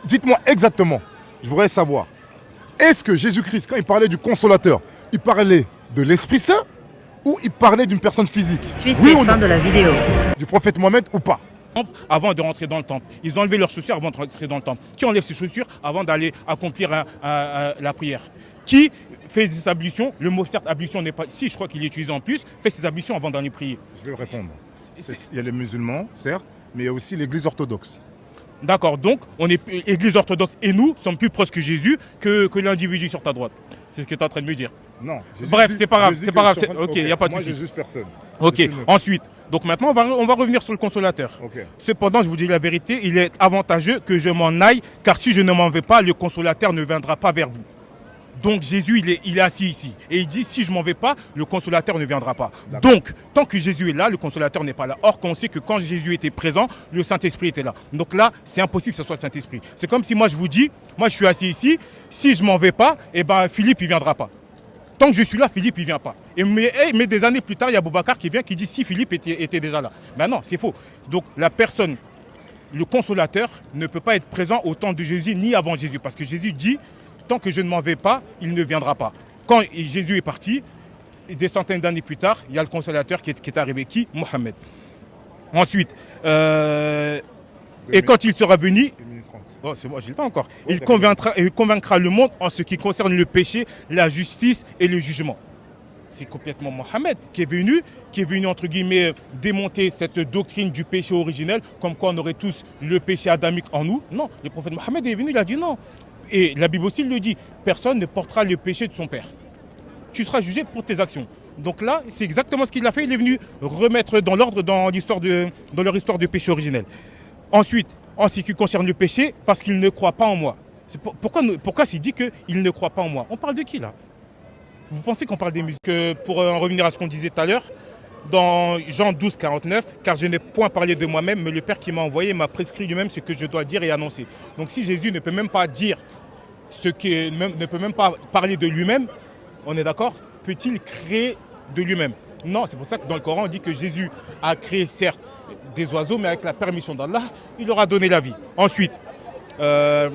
dites-moi exactement, je voudrais savoir, est-ce que Jésus-Christ, quand il parlait du consolateur, il parlait de l'Esprit Saint ou il parlait d'une personne physique? Suite Oui et ou fin non? de la vidéo. Du prophète Mohammed ou pas? Avant de rentrer dans le temple. Ils ont enlevé leurs chaussures avant de rentrer dans le temple. Qui enlève ses chaussures avant d'aller accomplir la prière? Qui fait des ablutions? Le mot certes ablution n'est pas... Si, je crois qu'il est utilisé en plus. Fait ses ablutions avant d'aller prier. Je vais répondre. Il y a les musulmans, certes, mais il y a aussi l'église orthodoxe. D'accord, donc on est église orthodoxe et nous sommes plus proches que Jésus que l'individu sur ta droite. C'est ce que tu es en train de me dire. Non. Bref, c'est pas grave, c'est pas grave. Ok, il n'y a pas de Moi, souci. je juge personne. Ok, ensuite, donc maintenant on va revenir sur le consolateur. Ok. Cependant, je vous dis la vérité, il est avantageux que je m'en aille, car si je ne m'en vais pas, le consolateur ne viendra pas vers vous. Donc Jésus, il est assis ici. Et il dit, si je m'en vais pas, le consolateur ne viendra pas. Donc, tant que Jésus est là, le consolateur n'est pas là. Or, on sait que quand Jésus était présent, le Saint-Esprit était là. Donc là, c'est impossible que ce soit le Saint-Esprit. C'est comme si moi, je vous dis, moi, je suis assis ici. Si je m'en vais pas, eh ben, Philippe, il viendra pas. Tant que je suis là, Philippe, il vient pas. Mais des années plus tard, il y a Boubacar qui vient, qui dit, si Philippe était déjà là. Ben non, c'est faux. Donc, la personne, le consolateur, ne peut pas être présent au temps de Jésus, ni avant Jésus. Parce que Jésus dit, tant que je ne m'en vais pas, il ne viendra pas. Quand Jésus est parti, des centaines d'années plus tard, il y a le consolateur qui est arrivé. Qui? Mohammed. Ensuite, et quand il sera venu, oh, c'est bon, j'ai le temps encore, il convaincra le monde en ce qui concerne le péché, la justice et le jugement. C'est complètement Mohammed qui est venu entre guillemets démonter cette doctrine du péché originel, comme quoi on aurait tous le péché adamique en nous. Non, le prophète Mohammed est venu, il a dit non. Et la Bible aussi le dit, personne ne portera le péché de son père. Tu seras jugé pour tes actions. Donc là, c'est exactement ce qu'il a fait. Il est venu remettre dans l'ordre dans leur histoire de péché originel. Ensuite, en ce qui concerne le péché, parce qu'il ne croit pas en moi. Pourquoi s'il dit qu'il ne croit pas en moi? On parle de qui là? Vous pensez qu'on parle des musulmans? Pour en revenir à ce qu'on disait tout à l'heure, dans Jean 12, 49, car je n'ai point parlé de moi-même, mais le Père qui m'a envoyé m'a prescrit lui-même ce que je dois dire et annoncer. Donc si Jésus ne peut même pas dire ne peut même pas parler de lui-même, on est d'accord? Peut-il créer de lui-même? Non, c'est pour ça que dans le Coran, on dit que Jésus a créé certes des oiseaux, mais avec la permission d'Allah, il leur a donné la vie. Ensuite, Vas-y,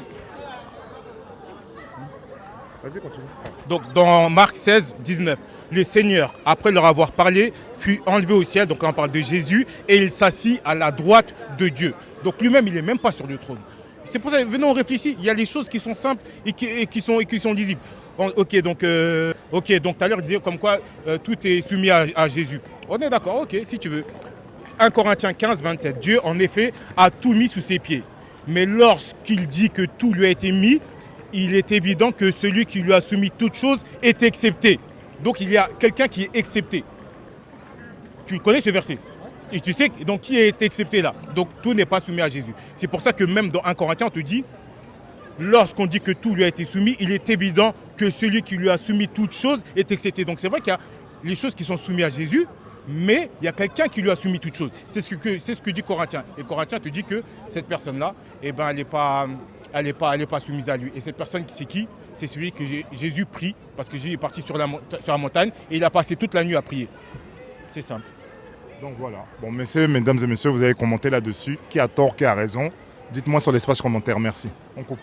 continue. donc dans Marc 16, 19, le Seigneur, après leur avoir parlé, fut enlevé au ciel, donc là on parle de Jésus, et il s'assit à la droite de Dieu. Donc lui-même, il n'est même pas sur le trône. C'est pour ça, venons, on réfléchit, il y a des choses qui sont simples et qui sont lisibles. Ok, donc tout à l'heure, il disait comme quoi tout est soumis à Jésus. On est d'accord, ok, si tu veux. 1 Corinthiens 15, 27, Dieu, en effet, a tout mis sous ses pieds. Mais lorsqu'il dit que tout lui a été mis, il est évident que celui qui lui a soumis toute chose est excepté. Donc il y a quelqu'un qui est excepté. Tu connais ce verset? Et tu sais donc qui est excepté là? Donc tout n'est pas soumis à Jésus. C'est pour ça que même dans 1 Corinthiens, on te dit, lorsqu'on dit que tout lui a été soumis, il est évident que celui qui lui a soumis toute chose est excepté. Donc c'est vrai qu'il y a les choses qui sont soumises à Jésus, mais il y a quelqu'un qui lui a soumis toute chose. C'est ce que dit Corinthiens. Et Corinthiens te dit que cette personne-là, eh ben, elle n'est pas soumise à lui. Et cette personne, c'est qui? C'est celui que Jésus prie, parce que Jésus est parti sur la montagne et il a passé toute la nuit à prier. C'est simple. Donc voilà. Bon, messieurs, mesdames et messieurs, vous avez commenté là-dessus. Qui a tort, qui a raison? Dites-moi sur l'espace commentaire. Merci. On coupe.